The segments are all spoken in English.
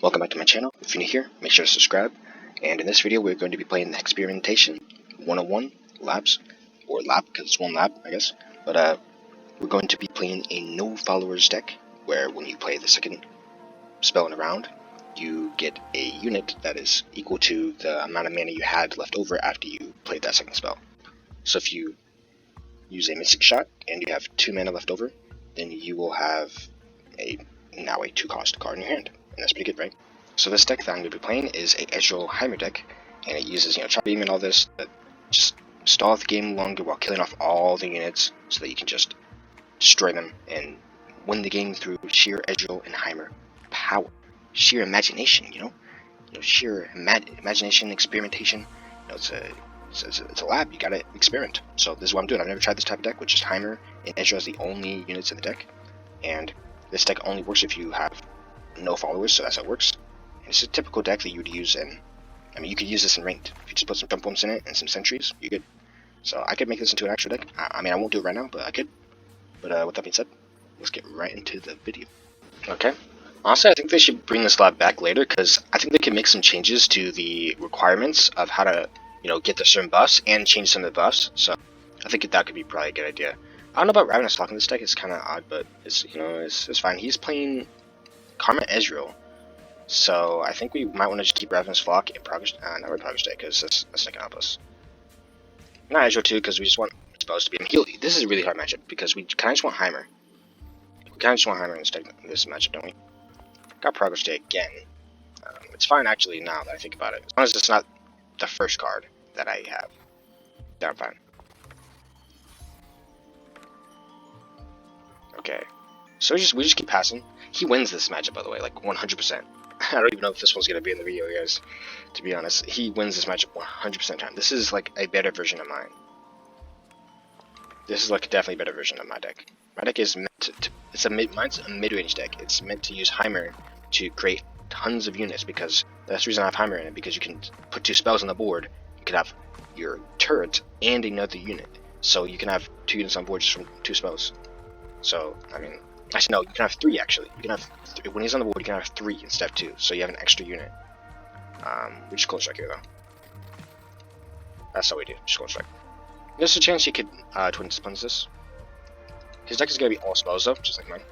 Welcome back to my channel. If you're new here, make sure to subscribe. And in this video, we're going to be playing the Hexperimentation 101 labs, or lab, because it's one lab, I guess. But we're going to be playing a no followers deck, where when you play the second spell in a round, you get a unit that is equal to the amount of mana you had left over after you played that second spell. So if you use a Mystic Shot and you have 2 mana left over, then you will have now a 2-cost card in your hand. And that's pretty good, right? So this deck that I'm going to be playing is a Ezreal Heimer deck, and it uses, Chop Beam and all this to just stall the game longer while killing off all the units so that you can just destroy them and win the game through sheer Ezreal and Heimer power. Sheer imagination, sheer imagination, experimentation. It's a lab, you gotta experiment. So this is what I'm doing. I've never tried this type of deck, which is Heimer and Ezreal as the only units in the deck. And this deck only works if you have no followers, so that's how it works. And it's a typical deck that you would use in, you could use this in ranked. If you just put some jump bombs in it and some sentries, you're good. So I could make this into an actual deck. I won't do it right now, but I could. But with that being said, let's get right into the video. Okay. Honestly, I think they should bring this lab back later, because I think they can make some changes to the requirements of how to, get the certain buffs and change some of the buffs. So I think that could be probably a good idea. I don't know about Ravenous locking this deck. It's kind of odd, but it's fine. He's playing Karma Ezreal, so I think we might want to just keep Ravenous Flock and Progress, not really Progress Day, because that's not gonna help us. Not Ezreal too, because we just want spells to be. This is a really hard matchup because we kind of just want Heimer. We kind of just want Heimer in this matchup, don't we? Got Progress Day again. It's fine actually now that I think about it, as long as it's not the first card that I have. Yeah, I'm fine. Okay, so we just keep passing. He wins this matchup, by the way, like 100%. I don't even know if this one's gonna be in the video, guys. To be honest, he wins this matchup 100% time. This is like a better version of mine. This is like definitely a better version of my deck. My deck is meant to, mine's a mid-range deck. It's meant to use Heimer to create tons of units, because that's the reason I have Heimer in it, because you can put 2 spells on the board. You can have your turret and another unit, so you can have 2 units on board just from 2 spells. So actually no, you can have 3 actually. You can have when he's on the board, you can have 3 instead of 2, so you have an extra unit. We just close strike here though. That's how we do. Just close strike. There's a chance he could twin disciplines this. His deck is gonna be all spells though, just like mine.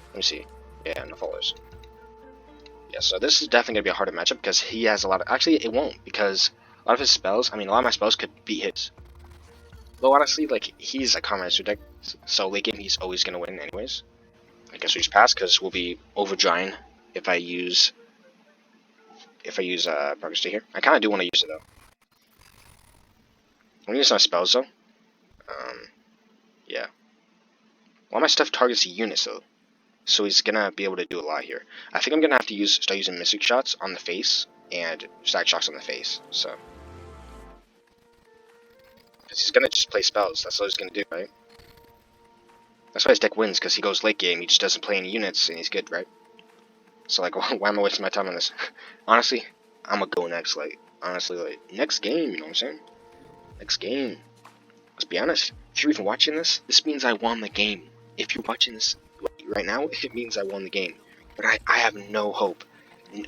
Let me see. Yeah, no followers. Yeah, so this is definitely gonna be a harder matchup because he has a lot of. Actually, it won't, because a lot of his spells. A lot of my spells could beat his. Though honestly, like, he's a Karma Ezreal deck, so late game he's always gonna win anyways. I guess we just pass because we'll be overdrawing if I use Progress Day here. I kind of do want to use it though. I'm gonna use my spells though. Yeah. All my stuff targets units though, so he's gonna be able to do a lot here. I think I'm gonna have to start using Mystic Shots on the face and Static Shocks on the face. So, because he's gonna just play spells. That's all he's gonna do, right? That's why his deck wins, because he goes late game, he just doesn't play any units, and he's good, right? So, like, why am I wasting my time on this? Honestly, I'm gonna go next, next game, you know what I'm saying? Next game. Let's be honest, if you're even watching this, this means I won the game. If you're watching this right now, it means I won the game. But I have no hope.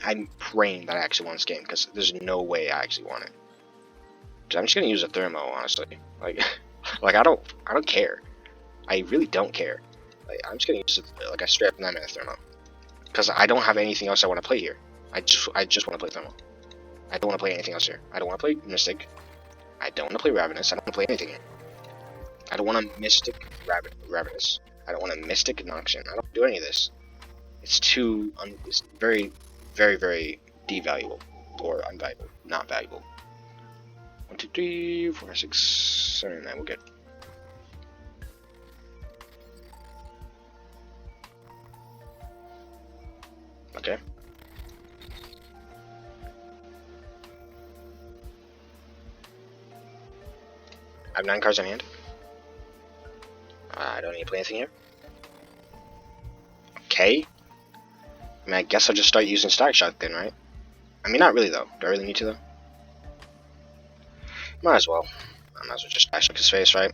I'm praying that I actually won this game, because there's no way I actually won it. So I'm just gonna use a Thermo, honestly. Like, I don't care. I really don't care. Like, I'm just gonna use a straight up 9-mana Thermo, because I don't have anything else I want to play here. I just want to play Thermo. I don't want to play anything else here. I don't want to play Mystic. I don't want to play Ravenous. I don't want to play anything here. I don't want to Mystic Ravenous. I don't want to Mystic Noxian. I don't do any of this. It's too it's very, very, very devaluable or unvaluable, not valuable. 1, 2, 3, 4, 6, 7, 9. We're good. Okay. I have 9 cards on hand. I don't need to play anything here. Okay. I guess I'll just start using Static Shock then, right? Not really though. Do I really need to though? Might as well. I might as well just Static Shock his face, right?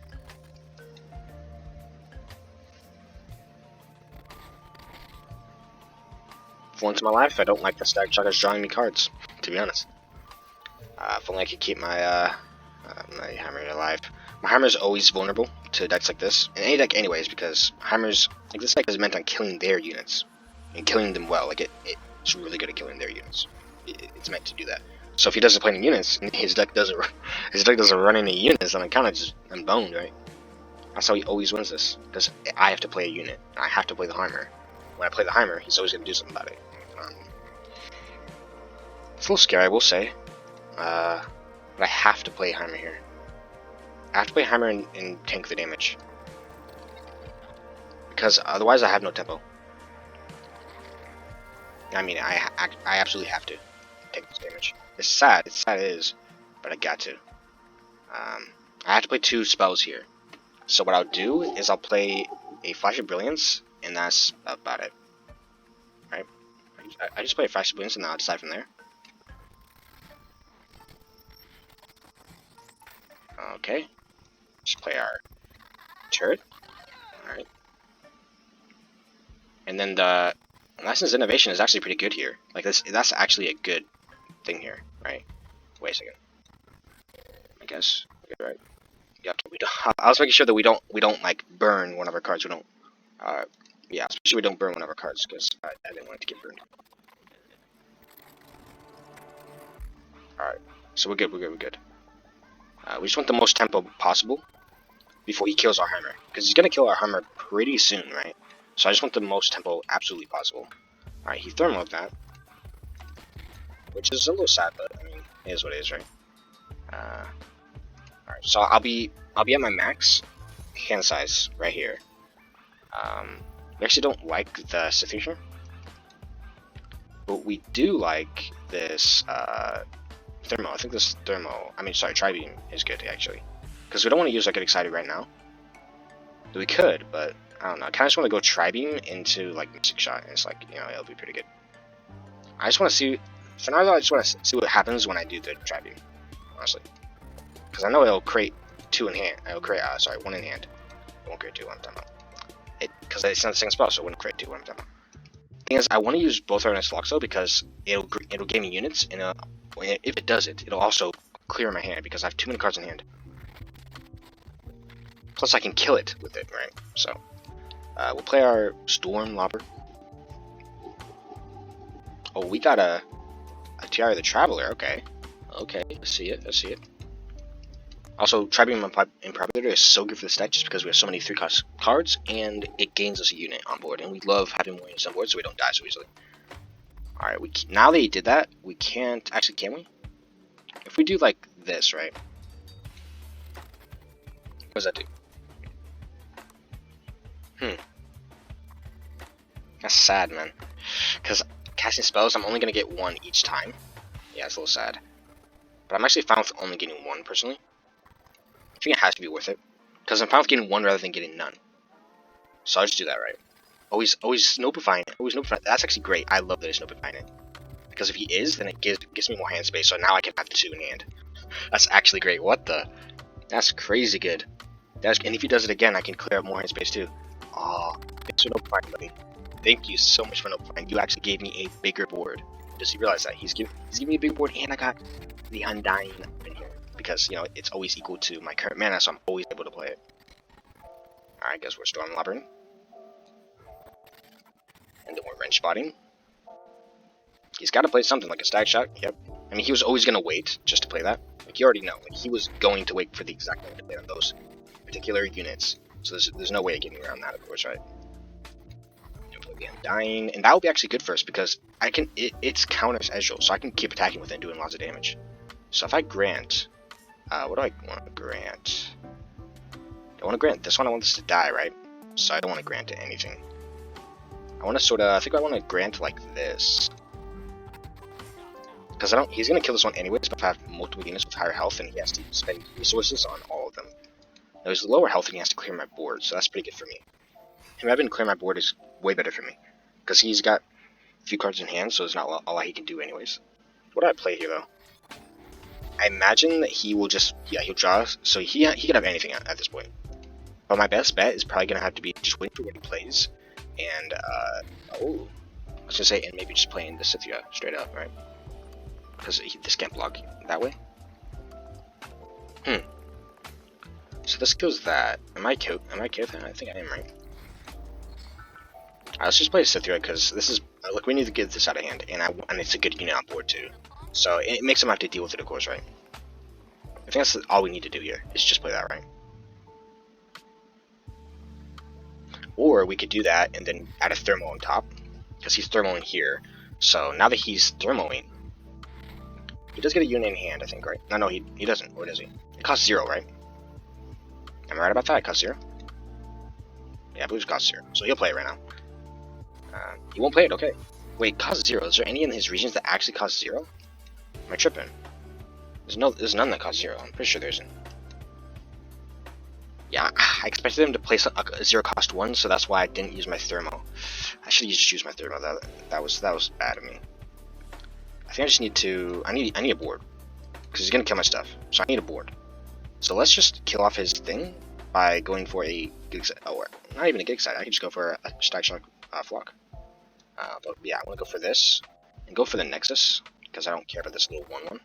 For once in my life, I don't like the stack chuckers drawing me cards, to be honest. If only I could keep my my hammer alive. My hammer is always vulnerable to decks like this, in any deck anyways, because hammers, like this deck is meant on killing their units, and killing them well. Like it's really good at killing their units. It's meant to do that. So if he doesn't play any units, and his deck doesn't run any units, then I'm boned, right? That's how he always wins this, because I have to play a unit. I have to play the hammer. When I play the hammer, he's always going to do something about it. It's a little scary, I will say. But I have to play hammer here. I have to play hammer and tank the damage. Because otherwise I have no tempo. I mean, I absolutely have to take this damage. It's sad it is, but I got to. I have to play 2 spells here. So what I'll do is I'll play a Flash of Brilliance, and that's about it. Right? I just play a Flash of Brilliance and then I'll decide from there. Okay. Just play our turret. Alright. And then the License Innovation is actually pretty good here. Like that's actually a good thing here, right? Wait a second. I guess. Okay, right. Yeah, we don't, I was making sure that we don't like burn one of our cards. We don't yeah, especially we don't burn one of our cards, because I didn't want it to get burned. Alright. So we're good. We just want the most tempo possible before he kills our hammer, because he's gonna kill our hammer pretty soon, right? So I just want the most tempo absolutely possible. Alright, he thermoed that, which is a little sad, but I mean, it is what it is, right? Alright, so I'll be at my max hand size right here. We actually don't like the Sithir, but we do like this thermo. I think this thermo, Tri-Beam is good actually, because we don't want to use like Get Excited right now. We could, but I don't know. I kind of just want to go Tri-Beam into like Mystic Shot, and it's like, you know, it'll be pretty good. I just want to see. For now, I just want to see what happens when I do the Tri-Beam, honestly, because I know it'll create 2 in hand. It'll create 1 in hand. It won't create 2. What I'm talking about. Because it's not the same spell, so it wouldn't create 2. What I'm talking about. Thing is, I want to use both Artemis Luxo because it'll give me units, and if it does it, it'll also clear my hand because I have too many cards in hand. Plus, I can kill it with it, right? So, we'll play our Storm Lobber. Oh, we got a Tiara the Traveler. Okay, I see it. Also, Tri-Beam Improvisator is so good for this deck just because we have so many 3-cost cards, and it gains us a unit on board, and we love having more units on board so we don't die so easily. Alright, now that he did that, we can't... Actually, can we? If we do, like, this, right? What does that do? That's sad, man. Because casting spells, I'm only going to get 1 each time. Yeah, it's a little sad. But I'm actually fine with only getting 1, personally. I think it has to be worth it, because I'm fine with getting 1 rather than getting none. So I'll just do that, right? Always Snopifying it. That's actually great. I love that it's Snopifying it, because if he is, then it gives me more hand space. So now I can have 2 in hand. That's actually great. What the? That's crazy good. And if he does it again, I can clear up more hand space too. Oh, thanks for Snopifying, buddy. Thank you so much for Snopifying. You actually gave me a bigger board. Does he realize that he's giving me a big board, and I got the Undying in here. Because, you know, it's always equal to my current mana, so I'm always able to play it. Alright, guess we're Storm Lobbering. And then we're Wrench Spotting. He's got to play something like a Stag Shot, yep. I mean, he was always going to wait just to play that. Like, you already know. Like, he was going to wait for the exact moment to play on those particular units. So there's no way of getting around that, of course, right? The Undying, and that will be actually good for us because it's counters Ezreal, so I can keep attacking with it and doing lots of damage. So if I grant... what do I want to grant? I want to grant this one. I want this to die, right? So I don't want to grant it anything. I want to I think I want to grant like this. Because he's going to kill this one anyways, but if I have multiple units with higher health, and he has to spend resources on all of them. Now he's lower health and he has to clear my board, so that's pretty good for me. Him having to clear my board is way better for me. Because he's got a few cards in hand, so there's not a lot he can do anyways. What do I play here, though? I imagine that he will just, he'll draw, so he could have anything at this point. But my best bet is probably going to have to be just wait for what he plays. And, oh, was gonna say, and maybe just playing the Scythia straight up, right? Because this can't block that way. So this goes that. Am I okay with that? I think I am, right? Alright, let's just play Scythia because this is look. We need to get this out of hand, and it's a good unit on board too. So it makes them have to deal with it, of course, right? I think that's all we need to do here is just play that, right? Or we could do that and then add a thermo on top because he's thermoing here. So now that he's thermoing, he does get a unit in hand, I think, right? No, he doesn't. Or does he? It costs 0, right? Am I right about that? It costs 0. Yeah, I believe it costs 0. So he'll play it right now. He won't play it, okay. Wait, it costs 0. Is there any in his regions that actually cost 0? Am I tripping? There's none that cost 0. I'm pretty sure there isn't. Yeah, I expected him to place a 0 cost 1, so that's why I didn't use my thermo. I should have just used my thermo. That was bad of me. I think I just need to. I need a board because he's gonna kill my stuff. So I need a board. So let's just kill off his thing by going for a gig side. Oh, not even a gig side. I can just go for a stack shock flock. But yeah, I want to go for this and go for the Nexus because I don't care about this little 1/1.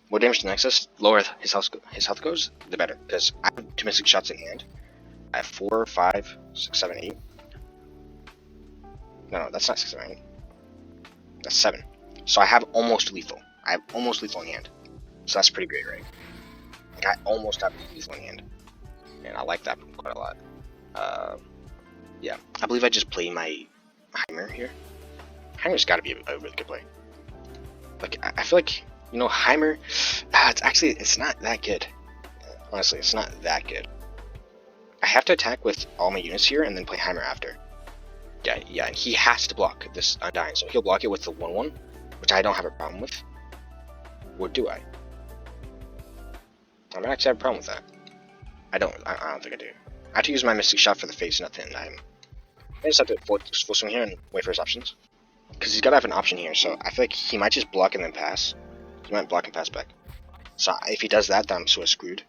More damage to Nexus, lower his health goes, the better. Because I have 2 missing shots in hand. I have 4, 5, 6, 7, 8. No, that's not 6, 7, 8. That's 7. So I have almost lethal. I have almost lethal in hand. So that's pretty great, right? Like I almost have lethal in hand. And I like that quite a lot. Yeah, I believe I just play my Heimer here. Heimer's got to be a really good play. Like I feel like, you know, Heimer, it's not that good. Honestly, it's not that good. I have to attack with all my units here and then play Heimer after. Yeah, and he has to block this Undying, so he'll block it with the 1/1, which I don't have a problem with. Or do I? I might actually have a problem with that. I don't think I do. I have to use my Mystic Shot for the face, not the Undying. I just have to full swing here and wait for his options. Because he's got to have an option here, so I feel like he might just block and then pass. He might block and pass back. So if he does that, then I'm sort of screwed.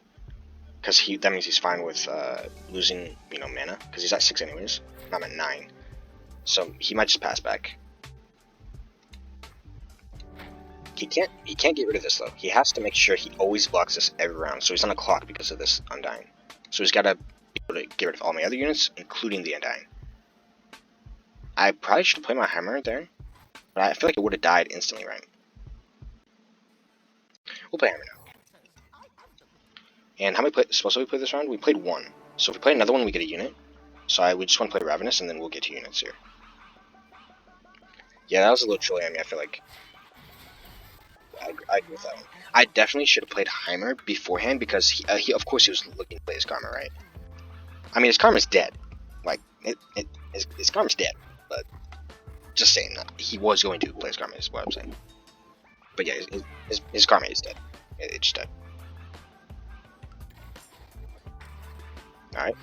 Because that means he's fine with losing, you know, mana. Because he's at 6 anyways. And I'm at 9. So he might just pass back. He can't get rid of this though. He has to make sure he always blocks this every round. So he's on a clock because of this Undying. So he's got to be able to get rid of all my other units, including the Undying. I probably should play my Hammer there, but I feel like it would have died instantly, right? We'll play Hammer now. And how many supposed to we play this round? We played 1. So if we play another one, we get a unit. So we just want to play Ravenous, and then we'll get 2 units here. Yeah, that was a little trolly on me, I feel like. I agree with that one. I definitely should have played Heimer beforehand, because he of course he was looking to play his Karma, right? I mean, his Karma's dead. Like, his Karma's dead. But just saying that he was going to play his Karma is what I'm saying. But yeah, his Karma is dead. It's just dead. Alright.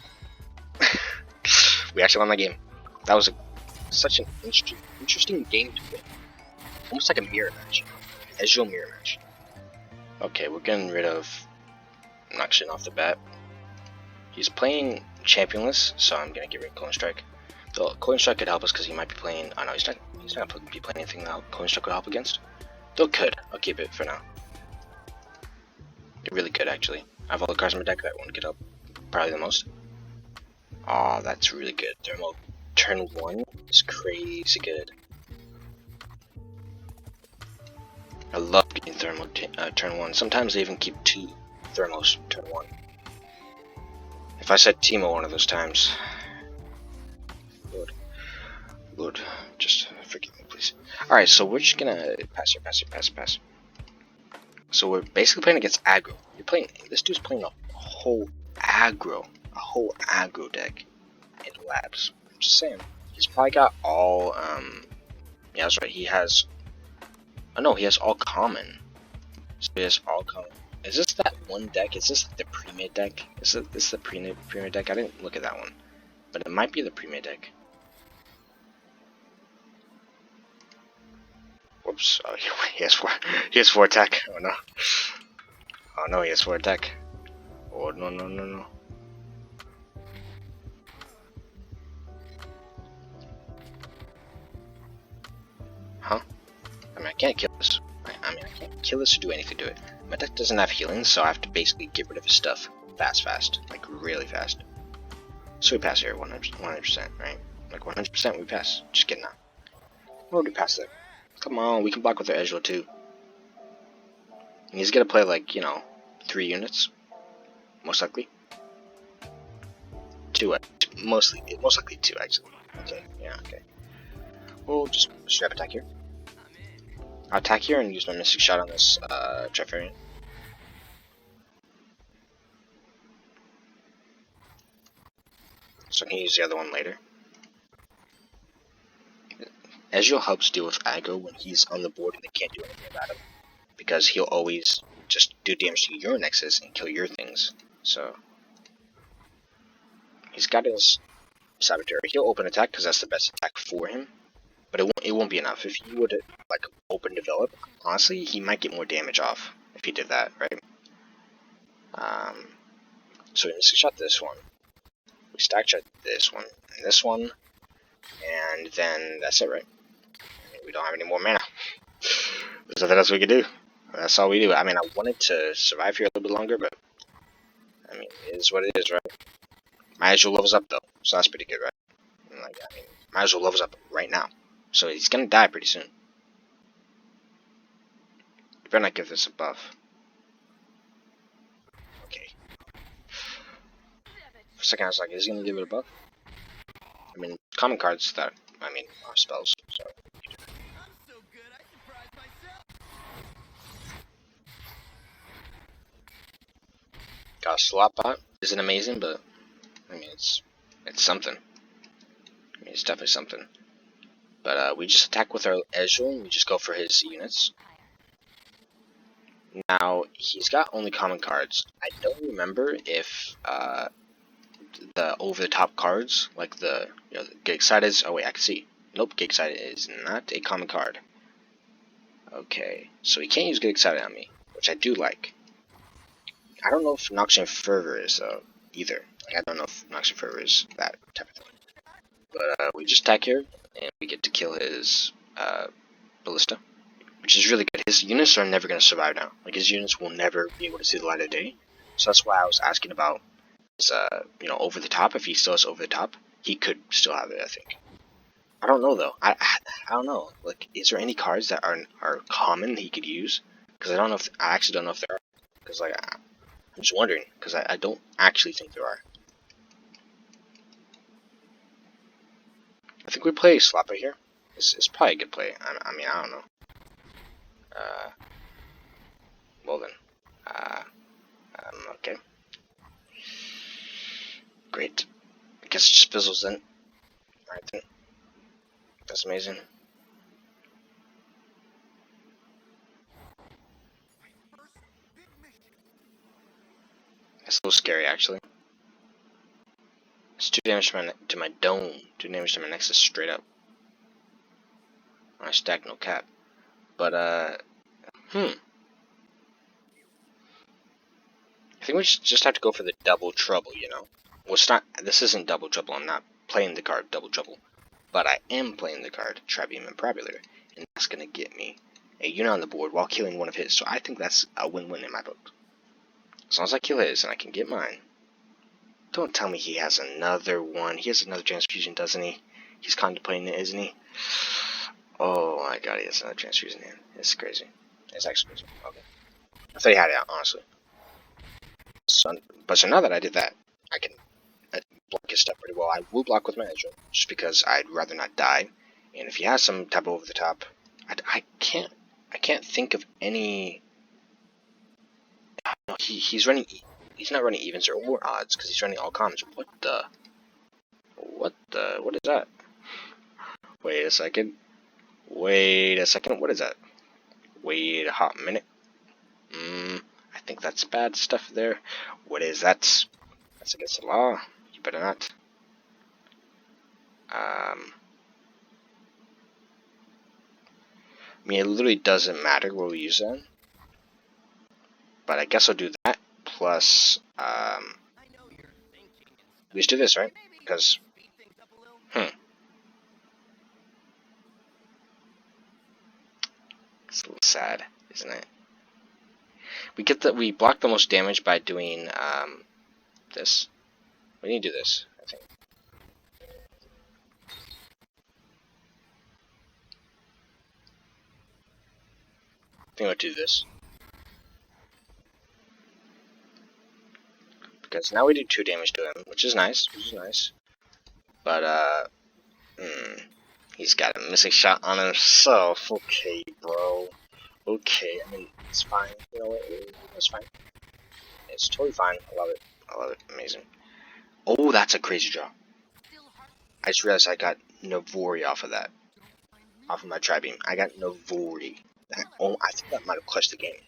We actually won that game. That was such an interesting game to win. Almost like a mirror match. Ezreal mirror match. Okay, we're getting rid of Nuxion off the bat. He's playing championless, so I'm gonna get rid of Clone Strike. Though Clone Strike could help us because he might be playing. Oh no, he's not gonna be playing anything that Clone Strike could help against. Though it could. I'll keep it for now. It really could actually. I have all the cards in my deck that one could help probably the most. Oh, that's really good. Thermal turn 1 is crazy good. I love getting thermal turn 1. Sometimes they even keep 2 thermals turn 1. If I said Teemo one of those times, Lord, just forgive me, please. Alright, so we're just gonna pass. So we're basically playing against aggro. This dude's playing a whole aggro deck in labs. I'm just saying. He's probably got all, yeah, that's right, he has, oh no, he has all common. So he has all common. Is this that one deck? Is this the pre-made deck? Is this the pre-made deck? I didn't look at that one. But it might be the pre-made deck. Whoops. Oh, he has 4 attack. Oh no. Oh no, he has 4 attack. Oh no. can't kill this. I mean, I can't kill this or do anything to it. My deck doesn't have healing, so I have to basically get rid of his stuff fast. Like, really fast. So we pass here 100%, right? Like, 100% we pass. Just kidding now. We're already past it. Come on, we can block with our Edgewell too. And he's gonna play, like, you know, 3 units. Most likely. 2, most likely 2, actually. Okay, yeah, okay. We'll just strap attack here. I'll attack here and use my Mystic Shot on this Trifarian. So I can use the other one later. Ezreal helps deal with aggro when he's on the board and they can't do anything about him. Because he'll always just do damage to your nexus and kill your things. So he's got his Saboteur. He'll open attack because that's the best attack for him. But it won't be enough. If he would like open develop, honestly, he might get more damage off if he did that, right? So we Mystic Shot this one. We Stack Shot this one and this one. And then that's it, right? We don't have any more mana. There's nothing else we can do. That's all we do. I mean, I wanted to survive here a little bit longer, but I mean, it is what it is, right? My Ezreal levels up though, so that's pretty good, right? Like, I mean, my Ezreal levels up right now, so he's gonna die pretty soon. You better not give this a buff. Okay. For a second, I was like, is he gonna give it a buff? I mean, common cards that are spells. So. Got a slot bot isn't amazing, but I mean it's something. I mean it's definitely something. But we just attack with our Ezreal and we just go for his units. Now he's got only common cards. I don't remember if the over the top cards like the Get Excited. Oh wait, I can see. Nope, Get Excited is not a common card. Okay, so he can't use Get Excited on me, which I do like. I don't know if Noxian Fervor is either. Like, I don't know if Noxian Fervor is that type of thing. But we just attack here, and we get to kill his Ballista, which is really good. His units are never going to survive now. Like, his units will never be able to see the light of day. So that's why I was asking about his, over the top. If he still has over the top, he could still have it, I think. I don't know, though. I don't know. Like, is there any cards that are common he could use? Because I actually don't know if there are. Because, like, I'm just wondering, because I don't actually think there are. I think we play Slapper here. It's probably a good play. I mean, I don't know. Well then. Okay. Great. I guess it just fizzles then. Alright then. That's amazing. It's a little scary, actually. It's 2 damage to my dome. 2 damage to my nexus straight up. I stack no cap. But, I think we just have to go for the double trouble, you know? Well, it's not, this isn't double trouble. I'm not playing the card double trouble. But I am playing the card Tribeam Improbulator. And that's going to get me a unit on the board while killing one of his. So I think that's a win-win in my book. As long as I kill his and I can get mine. Don't tell me he has another one. He has another transfusion, doesn't he? He's contemplating it, isn't he? Oh my god, he has another transfusion in. It's crazy. It's actually crazy. Okay. I thought he had it, honestly. So now that I did that, I can block his stuff pretty well. I will block with my Ezreal, just because I'd rather not die. And if he has some type of over the top, I can't think of any. No, he's running. He's not running evens or odds because he's running all commons. What is that? Wait a second. What is that? Wait a hot minute. I think that's bad stuff there. What is that? That's against the law. You better not. I mean, it literally doesn't matter where we use them. But I guess I'll do that. Plus, we just do this, right? Because, sad, isn't it? We block the most damage by doing this. We need to do this, I think. I think we'll do this. Because now we do 2 damage to him, which is nice, But, he's got a missing shot on himself. Okay, bro. Okay, I mean, it's fine. You know, it's fine. It's totally fine. I love it. I love it. Amazing. Oh, that's a crazy draw. I just realized I got Navori off of that. Off of my Tri-Beam. I got Navori. Oh, I think that might have clutched the game.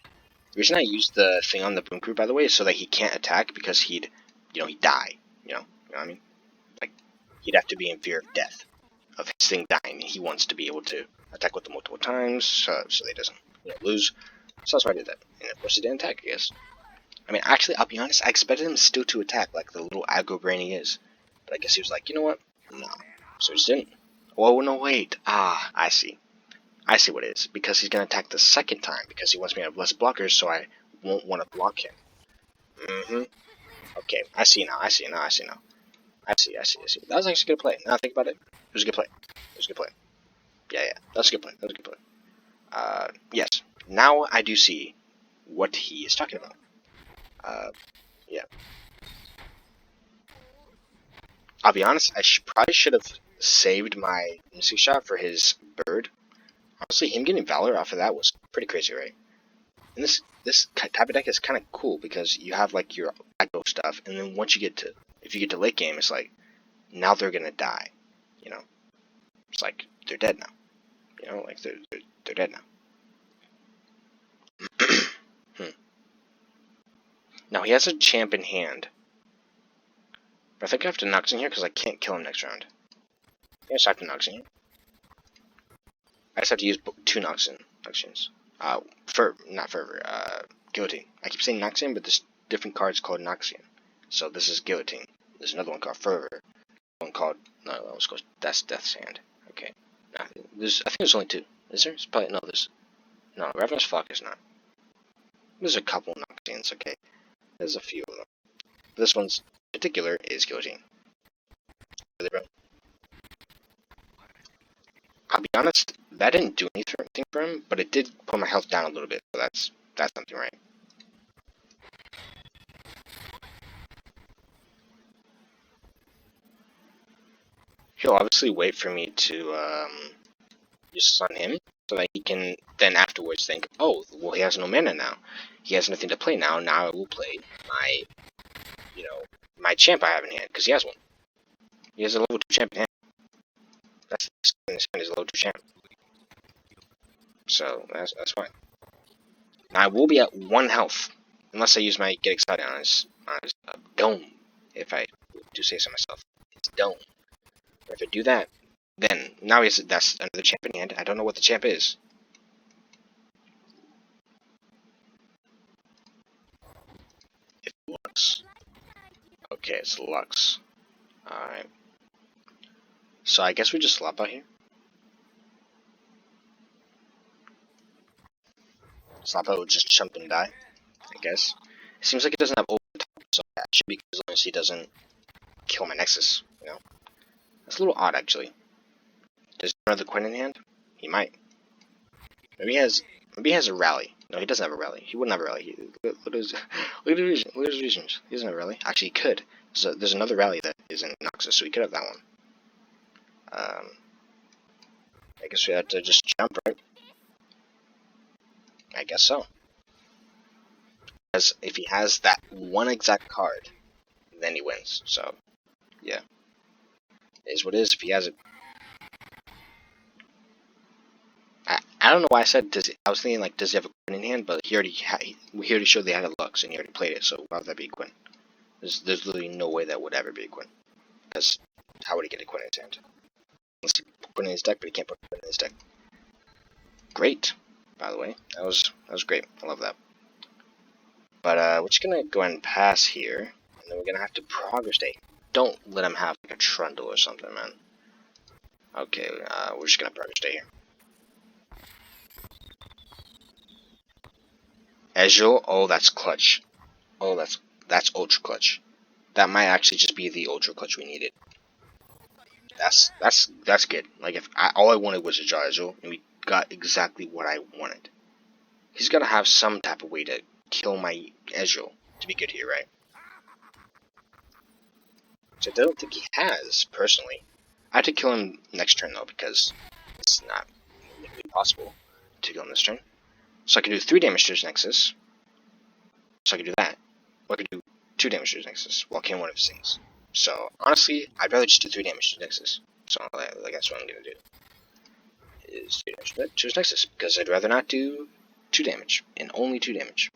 The reason I used the thing on the Boom Crew, by the way, is so that he can't attack because he'd die. You know what I mean? Like, he'd have to be in fear of death. Of his thing dying. He wants to be able to attack with them multiple times, so that he doesn't lose. So that's why I did that. And of course he didn't attack, I guess. I mean, actually, I'll be honest, I expected him still to attack, like the little aggro brain he is. But I guess he was like, you know what? No. So he just didn't. Oh, no, wait. Ah, I see. I see what it is. Because he's going to attack the second time, because he wants me to have less blockers, so I won't want to block him. Okay, I see now. I see. That was actually a good play. Now I think about it. It was a good play. Yeah. That's a good play. Yes. Now I do see what he is talking about. Yeah. I'll be honest, I probably should have saved my missing shot for his bird. Honestly, him getting Valor off of that was pretty crazy, right? And this type of deck is kind of cool because you have like your aggro stuff, and then if you get to late game, it's like now they're gonna die. It's like they're dead now. Like they're dead now. Now he has a champ in hand. But I think I have to Nox in here because I can't kill him next round. I just have to Nox in here. I just have to use 2 Noxians. Not Fervor, Guillotine. I keep saying Noxian, but there's different cards called Noxian. So this is Guillotine. There's another one called Fervor. One called, no, that was called, that's Death's Hand. Okay. I think there's only 2. Is there? It's probably, no, Ravenous Flock is not. There's a couple Noxians, okay. There's a few of them. This one's in particular is Guillotine. Really, bro? I'll be honest, that didn't do anything for him, but it did put my health down a little bit, so that's something, right? He'll obviously wait for me to just stun him, so that he can then afterwards think, oh, well, he has no mana now. He has nothing to play now. Now I will play my, my champ I have in hand, because he has one. He has a level 2 champ in hand. That's in his hand is a level 2 champ. So that's fine. Now I will be at 1 health, unless I use my Get Excited on his dome, if I do say so myself. It's dome. But if I do that, then now that's another champ in hand. I don't know what the champ is. It's Lux. Okay, it's Lux. Alright. So I guess we just slap out here. Slap out will just jump and die, I guess. It seems like it doesn't have open top, so that should be as long as he doesn't kill my Nexus, That's a little odd, actually. Does he have another Quinn in hand? He might. Maybe he has a rally. No, he doesn't have a rally. He wouldn't have a rally. Look at his regions. He doesn't have a rally. Actually, he could. There's another rally that is in Noxus, so he could have that one. I guess we have to just jump, right? I guess so. Because if he has that one exact card, then he wins. So, yeah. It is what it is. If he has it. I don't know why I said I was thinking like does he have a Quinn in hand, but he already showed they had a Lux and he already played it, so why would that be a Quinn? There's literally no way that would ever be a Quinn. Because how would he get a Quinn in his hand? Unless he put Quinn in his deck, but he can't put Quinn in his deck. Great, by the way. That was great. I love that. But we're just gonna go ahead and pass here, and then we're gonna have to progress day. Don't let him have like a Trundle or something, man. Okay, we're just gonna progress day here. Ezreal, oh that's clutch. Oh that's ultra clutch. That might actually just be the ultra clutch we needed. That's good. Like if all I wanted was a draw Ezreal, and we got exactly what I wanted. He's gotta have some type of way to kill my Ezreal to be good here, right? So I don't think he has, personally. I have to kill him next turn though, because it's not literally possible to kill him this turn. So I can do 3 damage to his Nexus. So I can do that. Or I can do 2 damage to his Nexus while killing one of his things. So honestly, I'd rather just do 3 damage to his Nexus. So like, that's what I'm gonna do. Is 2 damage to his Nexus, because I'd rather not do 2 damage, and only 2 damage.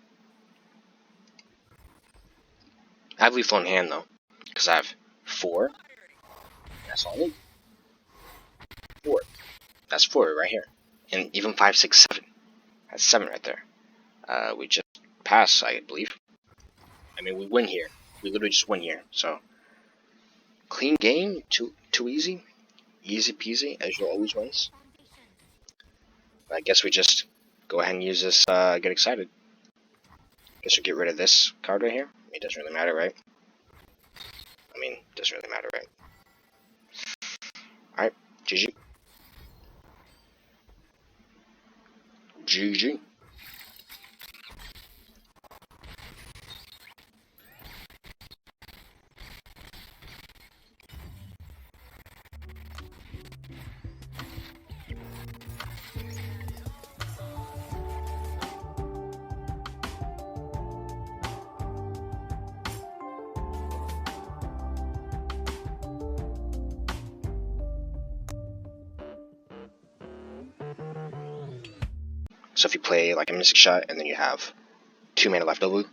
I have lethal in hand though, because I have 4. That's all I need. 4. That's 4 right here. And even 5, 6, 7. That's 7 right there. We just pass, I believe. I mean, we win here. We literally just win here. So, clean game, too easy. Easy peasy, Ezreal always wins. I guess we just go ahead and use this, get excited. Guess we get rid of this card right here. It doesn't really matter, right? I mean, it doesn't really matter, right? Alright, GG. GG. So if you play like a Mystic Shot and then you have 2 mana left over,